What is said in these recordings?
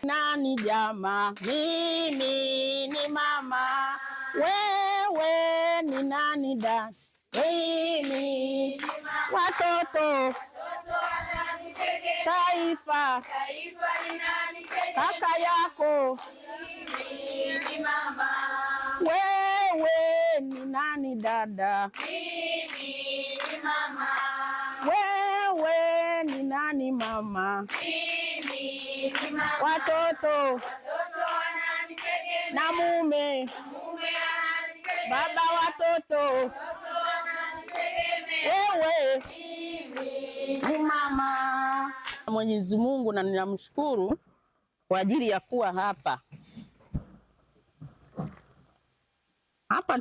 Nani jamaa? Mimi ni mama. Wewe ni nani dada? Mimi ni mama. Watoto taifa ni nani? Kaka yako. Mimi ni mama. Wewe ni nani dada? Mimi ni mama. Wewe ni nani mama? Mimi ni mama. Watoto na mume baba watoto wewe ni mama. Mwenyezi Mungu, na ninamshukuru kwa ajili ya kuwa hapa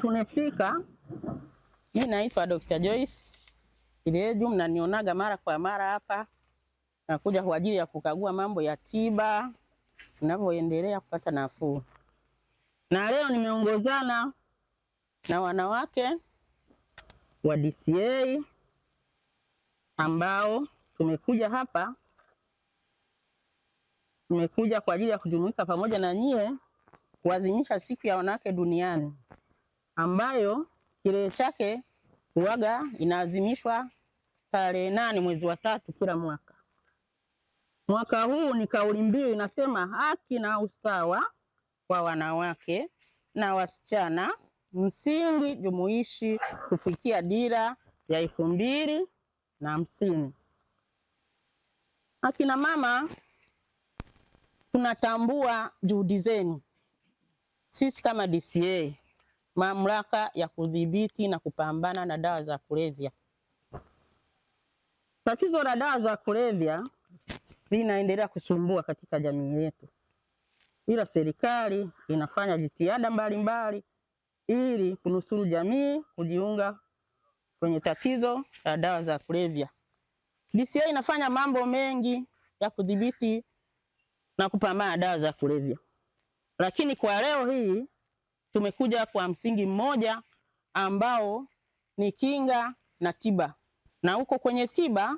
tunafika. Mimi naitwa Dr. Joyce Ileju, mnanionaga mara kwa mara hapa. Nakuja kwa ajili ya kukagua mambo ya tiba ninavyoendelea kupata nafuu. Na leo nimeongozana na wanawake wa DCA ambao tumekuja hapa. Tumekuja kwa ajili ya kujumuika pamoja na nyie kuadhimisha siku ya wanawake duniani, ambayo kilele chake huaga inaadhimishwa tarehe 8 mwezi wa 3 kila mwaka. Mwaka huu ni kauli mbiu inasema haki na usawa kwa wanawake na wasichana, msingi jumuishi kufikia dira ya 2050. Akina mama, tunatambua juhudi zenu. Sisi kama DCA, mamlaka ya kudhibiti na kupambana na dawa za kulevya. Tatizo la dawa za kulevya linaendelea kusumbua katika jamii yetu, ila serikali inafanya jitihada mbalimbali ili kunusuru jamii kujiunga kwenye tatizo la dawa za kulevya. DCA inafanya mambo mengi ya kudhibiti na kupambana na dawa za kulevya, lakini kwa leo hii tumekuja kwa msingi mmoja ambao ni kinga na tiba. Na huko kwenye tiba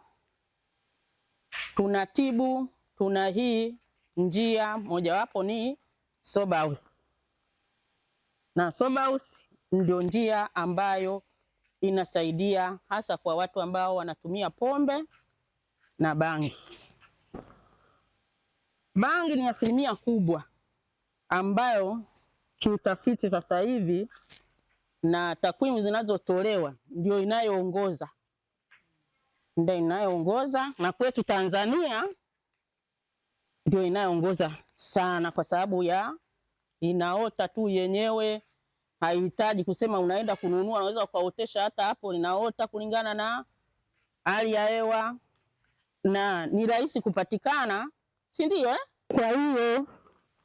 tunatibu, tuna hii njia mojawapo ni sober house. Na sober house ndio njia ambayo inasaidia hasa kwa watu ambao wanatumia pombe na bangi. Bangi ni asilimia kubwa ambayo kiutafiti sasa hivi na takwimu zinazotolewa ndio inayoongoza. Na kwetu Tanzania ndio inayoongoza sana, kwa sababu ya inaota tu yenyewe, haihitaji kusema unaenda kununua, unaweza ukaotesha hata hapo inaota kulingana na hali ya hewa na ni rahisi kupatikana, si ndio eh? Kwa hiyo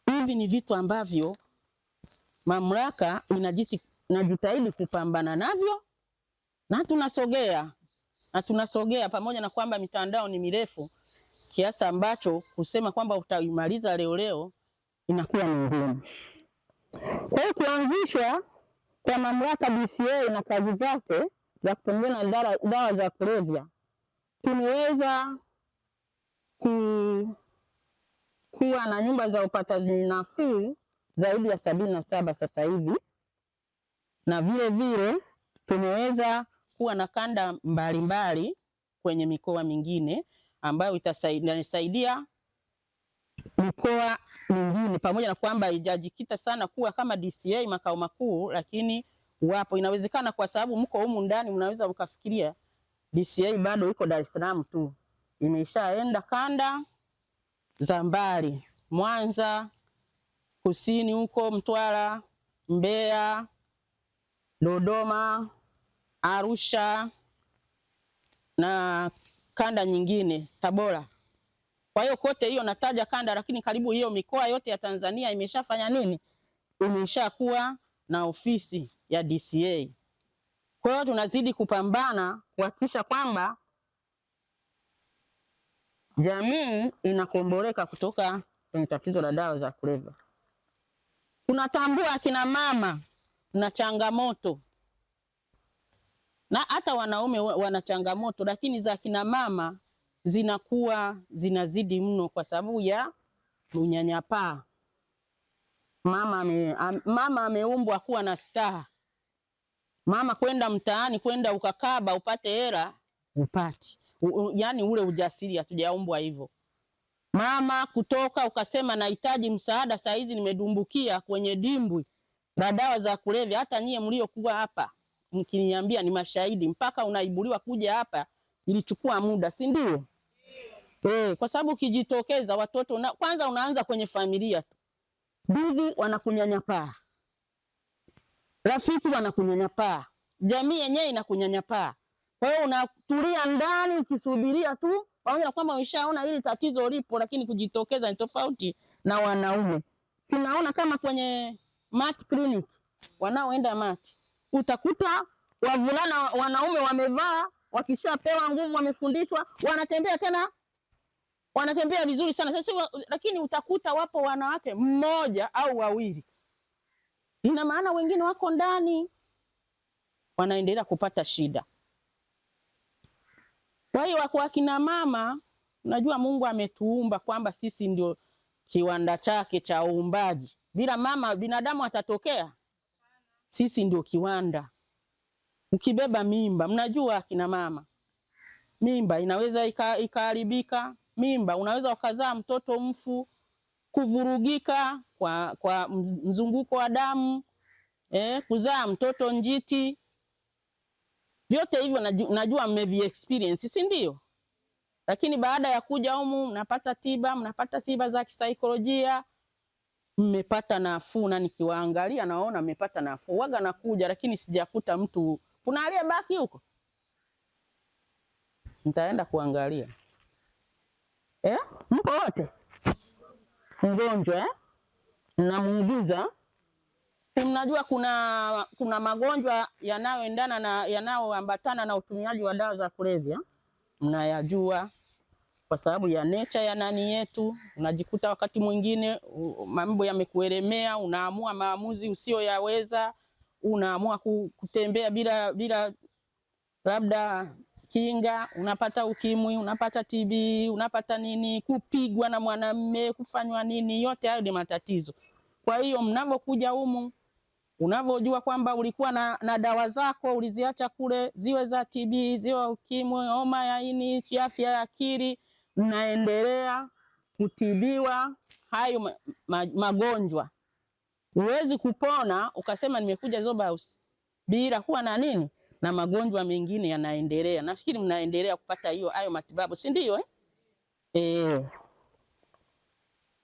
hivi ni vitu ambavyo mamlaka inajitahidi kupambana navyo, na tunasogea pamoja na kwamba mitandao ni mirefu kiasi ambacho kusema kwamba utaimaliza leo inakuwa ni ngumu. Kwa hiyo kuanzishwa kwa mamlaka DCA na kazi zake za kupambana na dawa za kulevya, tumeweza kuwa na nyumba za upataji nafuu zaidi ya 77 sasa hivi, na vile tumeweza kuwa na kanda mbalimbali kwenye mikoa mingine ambayo itasaidia mikoa mingine, pamoja na kwamba haijajikita sana kuwa kama DCA makao makuu, lakini wapo. Inawezekana kwa sababu mko humu ndani mnaweza mkafikiria DCA bado iko Dar es Salaam tu. Imeshaenda kanda za mbali, Mwanza, kusini huko Mtwara, Mbeya, Dodoma, Arusha na kanda nyingine Tabora. Kwa hiyo kote hiyo nataja kanda, lakini karibu hiyo mikoa yote ya Tanzania imeshafanya nini? Imeshakuwa na ofisi ya DCA. Kwa hiyo tunazidi kupambana kuhakikisha kwamba jamii inakomboleka kutoka kwenye tatizo la dawa za kulevya. Tunatambua akina mama na changamoto, na hata wanaume wana changamoto, lakini za akina mama zinakuwa zinazidi mno kwa sababu ya unyanyapaa. Mama ameumbwa kuwa na staha. Mama kwenda mtaani, kwenda ukakaba upate hela upati. Yani ule ujasiri hatujaumbwa hivyo. Mama kutoka ukasema nahitaji msaada, saa hizi nimedumbukia kwenye dimbwi la dawa za kulevya. Hata nyie mliokuwa hapa mkiniambia ni mashahidi, mpaka unaibuliwa kuja hapa ilichukua muda, si ndio? Kwa sababu ukijitokeza watoto kwanza unaanza kwenye familia tu. Ndugu wanakunyanyapaa, rafiki wanakunyanyapaa, jamii yenyewe inakunyanyapaa. Kwa hiyo unatulia ndani ukisubiria tu, pamoja na kwamba umeshaona hili tatizo lipo, lakini kujitokeza ni tofauti na wanaume. Sinaona kama kwenye mat clinic wanaoenda mat, utakuta wavulana wanaume wamevaa, wakishapewa nguvu, wamefundishwa, wanatembea tena, wanatembea vizuri sana. Sasa lakini utakuta wapo wanawake mmoja au wawili. Ina maana wengine wako ndani wanaendelea kupata shida. Kwa hiyo kwa kina mama, unajua Mungu ametuumba kwamba sisi ndio kiwanda chake cha uumbaji. Bila mama binadamu atatokea? Sisi ndio kiwanda. Ukibeba mimba, mnajua kina mama, mimba inaweza ikaharibika. Mimba unaweza ukazaa mtoto mfu, kuvurugika kwa mzunguko wa damu, kuzaa mtoto njiti. Vyote hivyo najua mmevi experience, si ndio? Lakini baada ya kuja humu mnapata tiba za kisaikolojia, mmepata nafuu. Na nikiwaangalia naona mmepata nafuu. Waga nakuja lakini sijakuta mtu, kuna aliyebaki huko. Nitaenda kuangalia. Mko wote mgonjwa namuuguza. Mnajua kuna magonjwa yanayoendana na yanayoambatana na utumiaji wa dawa za kulevya. Mnayajua kwa sababu ya nature ya nani yetu. Unajikuta wakati mwingine mambo yamekuelemea, unaamua maamuzi usiyoyaweza, unaamua kutembea bila labda kinga, unapata ukimwi, unapata TB, unapata nini, kupigwa na mwanamume, kufanywa nini. Yote hayo ni matatizo. Kwa hiyo mnapokuja humu, unavyojua kwamba ulikuwa na dawa zako uliziacha kule, ziwe za TB, ziwe ukimwi, homa ya ini, afya ya akili, mnaendelea kutibiwa hayo magonjwa. Huwezi kupona ukasema nimekuja Zoba House bila kuwa na nini, na magonjwa mengine yanaendelea. Nafikiri mnaendelea kupata hayo matibabu, si ndio?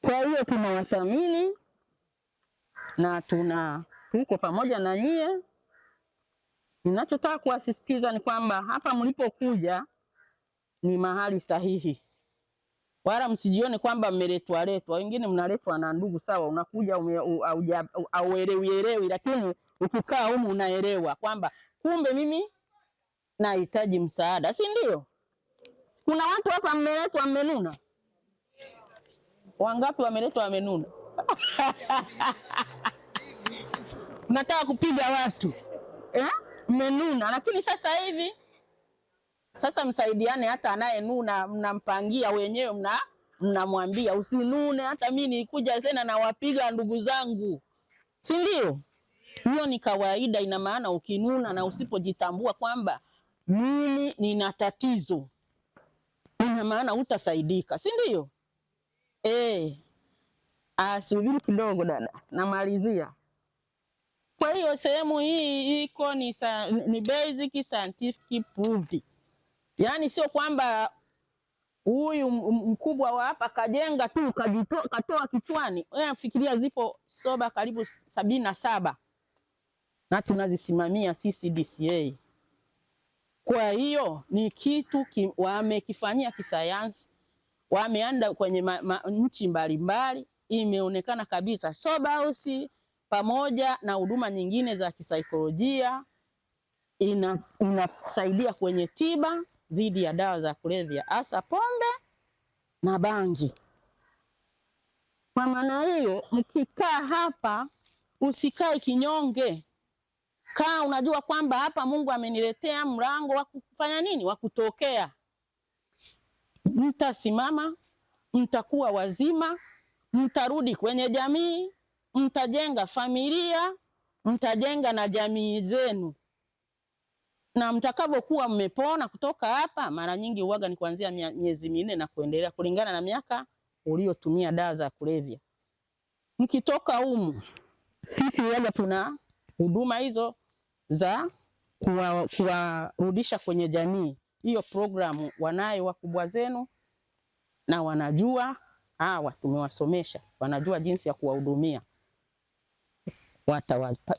Kwa hiyo tunawathamini na tuko pamoja na nyie. Ninachotaka kuwasisitiza ni kwamba hapa mlipokuja ni mahali sahihi. Wala msijione kwamba mmeletwa. Wengine mnaletwa na ndugu, sawa, unakuja auelewi, lakini ukikaa humu unaelewa kwamba kumbe mimi nahitaji msaada, si ndio? Kuna watu hapa mmeletwa mmenuna. Wangapi wameletwa wamenuna? Nataka kupiga watu. Mmenuna, lakini sasa msaidiane. Hata anayenuna mnampangia wenyewe, mnamwambia usinune. Hata mimi nilikuja tena na wapiga ndugu zangu, si ndio? Hiyo ni kawaida. Ina maana ukinuna na usipojitambua kwamba mimi nina tatizo, ina maana utasaidika, si ndio? Subiri kidogo dada, namalizia. Kwa hiyo sehemu hii iko ni basic scientific proved. Yaani sio kwamba huyu mkubwa wa hapa kajenga tu katoa kichwani. Wewe fikiria zipo soba karibu 77 na tunazisimamia sisi DCA. Kwa hiyo ni kitu wamekifanyia kisayansi, wameanda kwenye nchi mbalimbali. Imeonekana kabisa Soba House pamoja na huduma nyingine za kisaikolojia inasaidia kwenye tiba dhidi ya dawa za kulevya, hasa pombe na bangi. Kwa maana hiyo, mkikaa hapa usikae kinyonge. Kaa unajua kwamba hapa Mungu ameniletea mlango wa kufanya nini, wa kutokea. Mtasimama, mtakuwa wazima, mtarudi kwenye jamii, mtajenga familia, mtajenga na jamii zenu. Na mtakapokuwa mmepona kutoka hapa, mara nyingi uwaga ni kuanzia miezi 4 na kuendelea kulingana na miaka uliotumia dawa za kulevya. Mkitoka humu, sisi uwaga tuna huduma hizo za kuwarudisha kwenye jamii. Hiyo programu wanayo wakubwa zenu na wanajua, hawa tumewasomesha, wanajua jinsi ya kuwahudumia.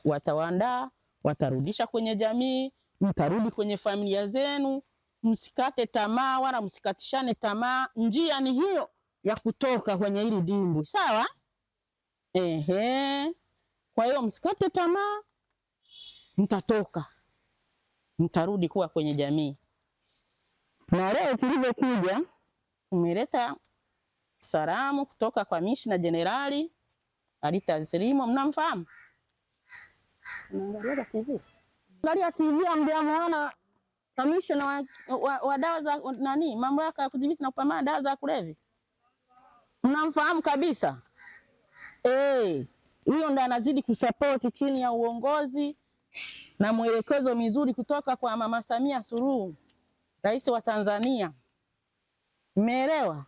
Watawaandaa, watarudisha kwenye jamii, mtarudi kwenye familia zenu. Msikate tamaa wala msikatishane tamaa. Njia ni hiyo ya kutoka kwenye hili dimbwi, sawa? Kwa hiyo msikate tamaa, mtatoka, mtarudi kuwa kwenye jamii. Na leo tulivyokuja, tumeleta salamu kutoka kwa Mishna Jenerali Alita Zilimo. Mnamfahamu? Unaangalia TV? Angalia TV, amjamuona kamishna wa dawa za nani, mamlaka ya kudhibiti na kupambana dawa za kulevya? Mnamfahamu kabisa? Huyo ndo anazidi kusupport chini ya uongozi na mwelekezo mizuri kutoka kwa Mama Samia Suluhu, Rais wa Tanzania. Mmeelewa?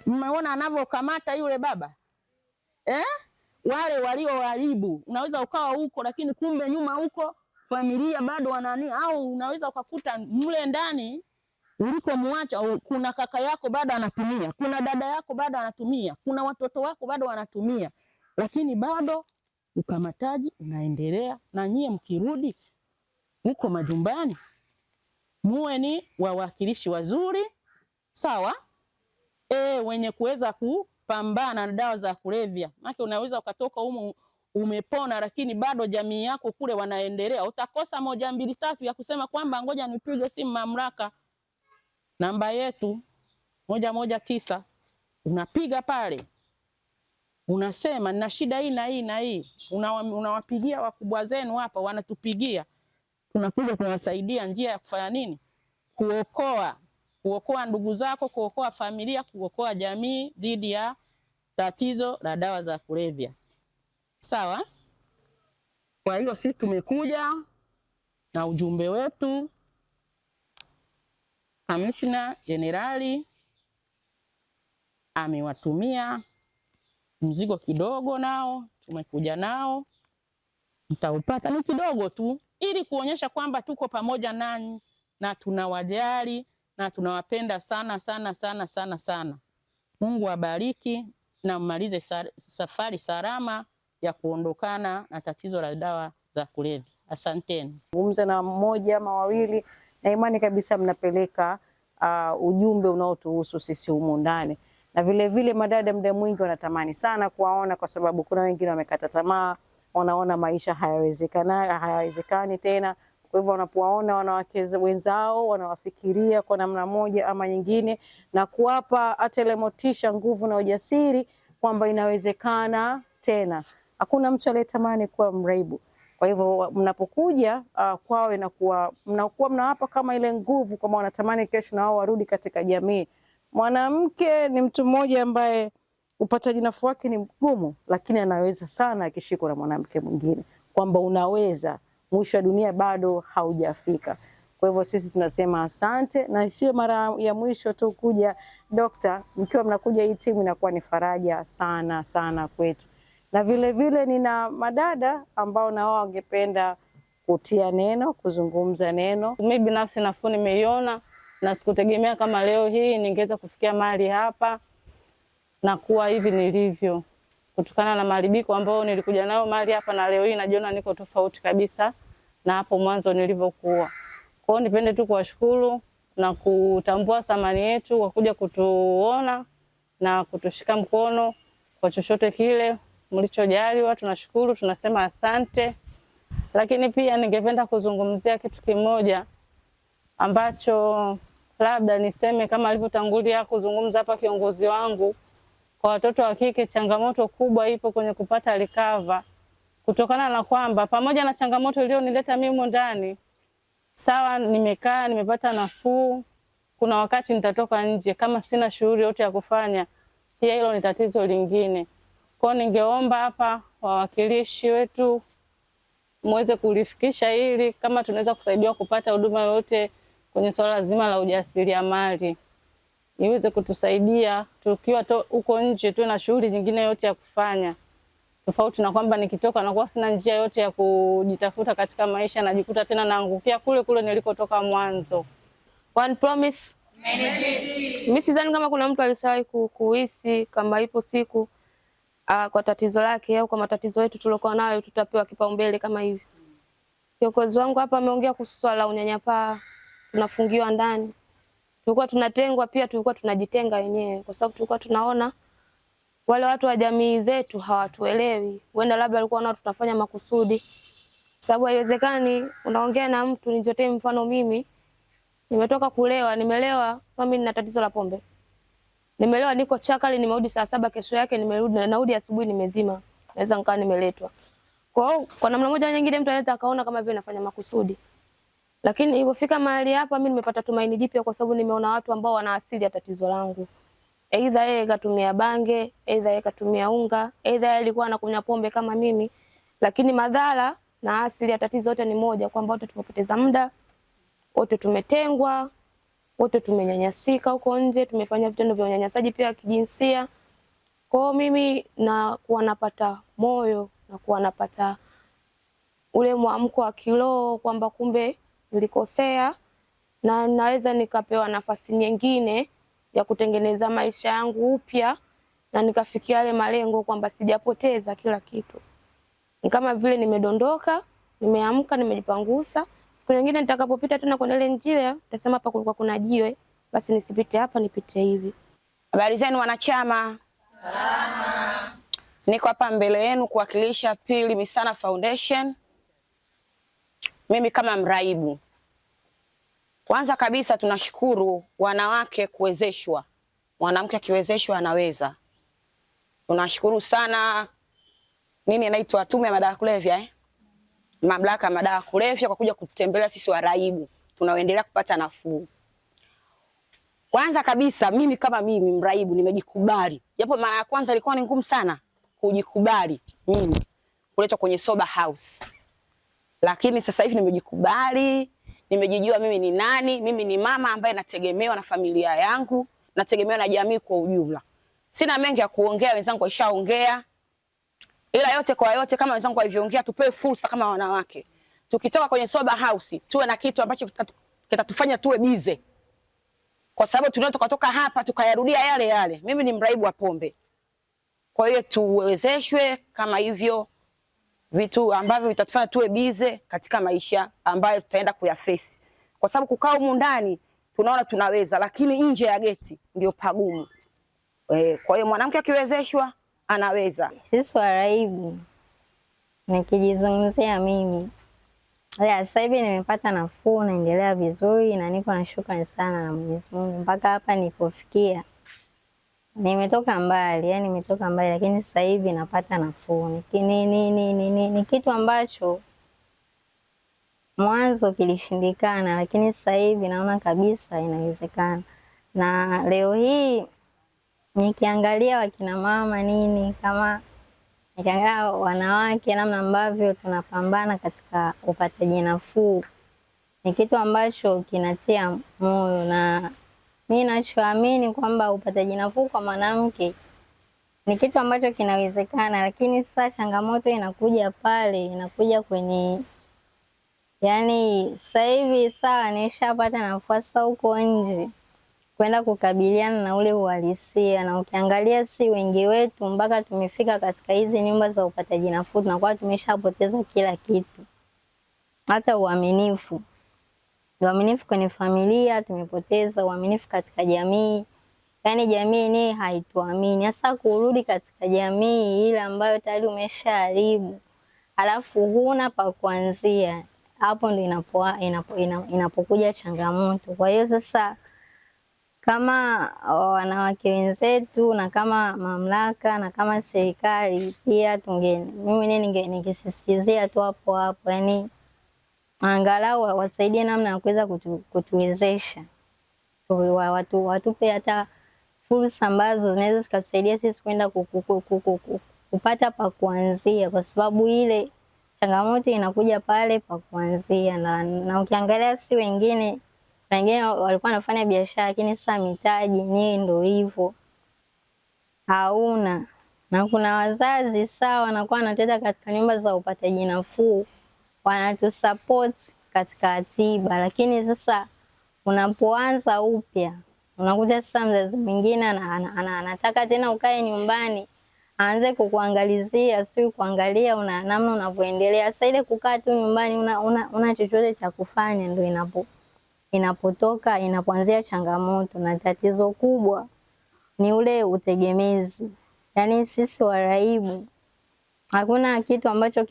Mmeona anavyokamata yule baba? Wale walioharibu, unaweza ukawa huko lakini kumbe nyuma huko familia bado wanani, au unaweza ukakuta mle ndani ulikomwacha kuna kaka yako bado anatumia, kuna dada yako bado anatumia, kuna watoto wako bado wanatumia, lakini bado ukamataji unaendelea. Na nyie mkirudi huko majumbani, muwe ni wawakilishi wazuri, sawa? Wenye kuweza kupambana na dawa za kulevya. Maana unaweza ukatoka humu umepona, lakini bado jamii yako kule wanaendelea. Utakosa 1, 2, 3 ya kusema kwamba ngoja nipige simu mamlaka. Namba yetu 119, unapiga pale, unasema nina shida hii na hii na hii. Unawapigia wakubwa zenu hapa, wanatupigia, tunakuja tunawasaidia njia ya kufanya nini, kuokoa ndugu zako, kuokoa familia, kuokoa jamii dhidi ya tatizo la dawa za kulevya, sawa? Kwa hiyo sisi tumekuja na ujumbe wetu. Kamishna Jenerali amewatumia mzigo kidogo, nao tumekuja nao, mtaupata ni kidogo tu, ili kuonyesha kwamba tuko pamoja nanyi na tunawajali na tunawapenda sana sana sana sana sana. Mungu abariki na mmalize safari salama ya kuondokana na tatizo la dawa za kulevya. Asanteni. Zungumza na mmoja ama wawili, na imani kabisa mnapeleka ujumbe unaotuhusu sisi humu ndani. Na vile vile madada muda mwingi wanatamani sana kuwaona, kwa sababu kuna wengine wamekata tamaa, wanaona maisha hayawezekani tena. Kwa hivyo wanapowaona wanawake wenzao, wanawafikiria kwa namna moja ama nyingine, na kuwapa hata ile motisha, nguvu na ujasiri kwamba inawezekana tena. Hakuna mtu aliyetamani kuwa mraibu. Kwa hivyo mnapokuja kwao, mnakuwa mnawapa kama ile nguvu, kama wanatamani kesho na wao warudi katika jamii. Mwanamke ni mtu mmoja ambaye upataji nafuu wake ni mgumu, lakini anaweza sana akishikwa na mwanamke mwingine, kwamba unaweza, mwisho wa dunia bado haujafika. Kwa hivyo sisi tunasema asante, na sio mara ya mwisho tu kuja dokta. Mkiwa mnakuja hii timu inakuwa ni faraja sana sana kwetu. Na vile vile nina madada ambao na wao wangependa kutia neno, kuzungumza neno. Mimi binafsi nafuu nimeiona, na sikutegemea kama leo hii ningeweza kufikia mahali hapa na kuwa hivi nilivyo, kutokana na maharibiko ambayo nilikuja nayo mahali hapa, na leo hii najiona niko tofauti kabisa na hapo mwanzo nilivyokuwa. Kwa hiyo nipende tu kuwashukuru na kutambua thamani yetu kwa kuja kutuona na kutushika mkono kwa chochote kile mlichojaliwa. Tunashukuru, tunasema asante. Lakini pia ningependa kuzungumzia kitu kimoja ambacho labda niseme kama alivyotangulia kuzungumza hapa kiongozi wangu. Kwa watoto wa kike changamoto kubwa ipo kwenye kupata recover, kutokana na kwamba pamoja na changamoto iliyonileta mimi ndani, sawa nimekaa nimepata nafuu, kuna wakati nitatoka nje kama sina shughuli yote ya kufanya, pia hilo ni tatizo lingine. Kwa hiyo ningeomba hapa wawakilishi wetu muweze kulifikisha hili, kama tunaweza kusaidiwa kupata huduma yoyote kwenye swala zima la ujasiriamali, iweze kutusaidia tukiwa huko nje, tuwe na shughuli nyingine yote ya kufanya, tofauti na kwamba nikitoka nakuwa sina njia yote ya kujitafuta katika maisha, najikuta tena naangukia kule kule nilikotoka mwanzo. One promise, many dreams. Mimi sidhani kama kuna mtu alishawahi kuhisi kama ipo siku kwa tatizo lake au kwa matatizo yetu tuliokuwa nayo tutapewa kipaumbele kama hivi. Kiongozi wangu hapa ameongea kuhusu swala la unyanyapaa, tunafungiwa ndani. Tulikuwa tunatengwa, pia tulikuwa tunajitenga wenyewe kwa sababu tulikuwa tunaona wale watu wa jamii zetu hawatuelewi. Huenda labda walikuwa nao tunafanya makusudi. Sababu haiwezekani unaongea na mtu, nijotee mfano mimi nimetoka kulewa, nimelewa, sasa mimi nina tatizo la pombe. Nimelewa niko chakali, nimerudi saa 7 kesho yake nimerudi na narudi asubuhi nimezima. Naweza nikaa nimeletwa. Kwa hiyo kwa namna moja nyingine mtu anaweza akaona kama vile nafanya makusudi. Lakini ilipofika mahali hapa mimi nimepata tumaini jipya kwa sababu nimeona watu ambao wana asili ya tatizo langu. Aidha yeye katumia bange, aidha yeye katumia unga, aidha yeye alikuwa anakunywa pombe kama mimi, lakini madhara na asili ya tatizo yote ni moja, kwamba wote tumepoteza muda, wote tumetengwa, wote tumenyanyasika huko nje, tumefanya vitendo vya unyanyasaji pia kijinsia. Kwa hiyo mimi na kuwa napata moyo na kuwa napata ule mwamko wa kiroho kwamba kumbe nilikosea na naweza nikapewa nafasi nyingine ya kutengeneza maisha yangu upya na nikafikia yale malengo, kwamba sijapoteza kila kitu. Ni kama vile nimedondoka, nimeamka, nimejipangusa. Siku nyingine nitakapopita tena kwenye ile njia, nitasema hapa kulikuwa kuna jiwe, basi nisipite hapa, nipite hivi. Habari zenu wanachama? Salama. Niko hapa mbele yenu kuwakilisha Pili Misana Foundation. Mimi kama mraibu. Kwanza kabisa tunashukuru wanawake kuwezeshwa. Mwanamke akiwezeshwa anaweza. Tunashukuru sana nini inaitwa Tume ya Madawa ya Kulevya Mamlaka ya Madawa ya Kulevya kwa kuja kututembelea sisi waraibu. Tunaendelea kupata nafuu. Kwanza kabisa mimi kama mimi mraibu nimejikubali. Japo mara ya kwanza ilikuwa ni ngumu sana kujikubali mimi kuletwa kwenye sober house. Lakini sasa hivi nimejikubali, nimejijua mimi ni nani, mimi ni mama ambaye nategemewa na familia yangu, nategemewa na jamii kwa ujumla. Sina mengi ya kuongea, wenzangu waishaongea. Ila yote kwa yote kama wenzangu walivyoongea, tupewe fursa kama wanawake. Tukitoka kwenye sober house, tuwe na kitu ambacho kitatufanya tuwe bize. Kwa sababu tunaweza tukatoka hapa tukayarudia yale yale. Mimi ni mraibu wa pombe. Kwa hiyo tuwezeshwe kama hivyo vitu ambavyo vitatufanya tuwe bize katika maisha ambayo tutaenda kuyaface. Kwa sababu kukaa humu ndani tunaona tunaweza, lakini nje ya geti ndio pagumu. Kwa hiyo mwanamke akiwezeshwa anaweza. Sisi waraibu, nikijizungumzia mimi, sasa hivi nimepata nafuu, naendelea vizuri na niko na shukrani sana na Mwenyezi Mungu mpaka hapa nilipofikia. Nimetoka mbali, yani nimetoka mbali, lakini sasa hivi napata nafuu. Ni kitu ambacho mwanzo kilishindikana, lakini sasa hivi naona kabisa inawezekana. Na leo hii nikiangalia wakina mama kama nikiangalia wanawake namna ambavyo tunapambana katika upataji nafuu, ni kitu ambacho kinatia moyo, na mimi nachoamini kwamba upataji nafuu kwa mwanamke ni kitu ambacho kinawezekana. Lakini sasa changamoto inakuja kwenye yani sasa hivi sawa nishapata nafasi huko nje kwenda kukabiliana na ule uhalisia, na ukiangalia si wengi wetu mpaka tumefika katika hizi nyumba za upataji nafuu tunakuwa tumeshapoteza kila kitu. Hata uaminifu kwenye familia tumepoteza, uaminifu katika jamii. Yani jamii ni haituamini. Sasa kurudi katika jamii ile ambayo tayari umeshaharibu, alafu huna pa kuanzia, hapo ndio inapokuja changamoto. Kwa hiyo sasa kama wanawake wenzetu na kama mamlaka na kama serikali pia mimi ningesisitizia tu hapo, yani angalau wasaidie namna ya kuweza kutuwezesha. Watupe hata fursa ambazo zinaweza zikatusaidia sisi kwenda kupata pa kuanzia, kwa sababu ile changamoto inakuja pale pa kuanzia. Na ukiangalia si wengine walikuwa wanafanya biashara, lakini sasa mitaji ni ndio hivyo hauna. Na kuna wazazi sawa wanakuwa wanateta katika nyumba za upataji nafuu, wanatusupport katika atiba, lakini sasa unapoanza upya unakuta sasa mzazi mwingine anataka tena ukae nyumbani, aanze kukuangalizia, sio kuangalia namna unavyoendelea. Sasa ile kukaa tu nyumbani una chochote cha kufanya, ndio inapoanzia changamoto. Na tatizo kubwa ni ule utegemezi. Yaani sisi waraibu hakuna kitu ambacho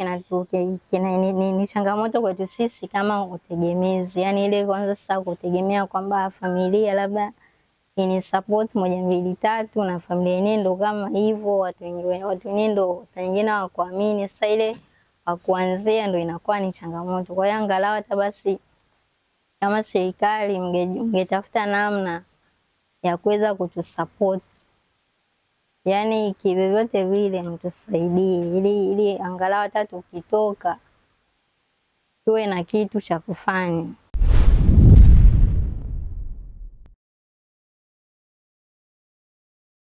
ni changamoto kwetu sisi kama utegemezi. Yaani ile kwanza sasa kutegemea kwamba familia labda ini support 1 2 3, na familia yenyewe ndo kama hivyo, watu wengine ndo saa nyingine hawakuamini. Sasa ile kuanzia ndo inakuwa ni changamoto. Kwa hiyo angalau hata basi kama serikali mngetafuta namna ya kuweza kutusupport, yaani kivyovyote vile mtusaidie ili angalau hata tukitoka tuwe na kitu cha kufanya.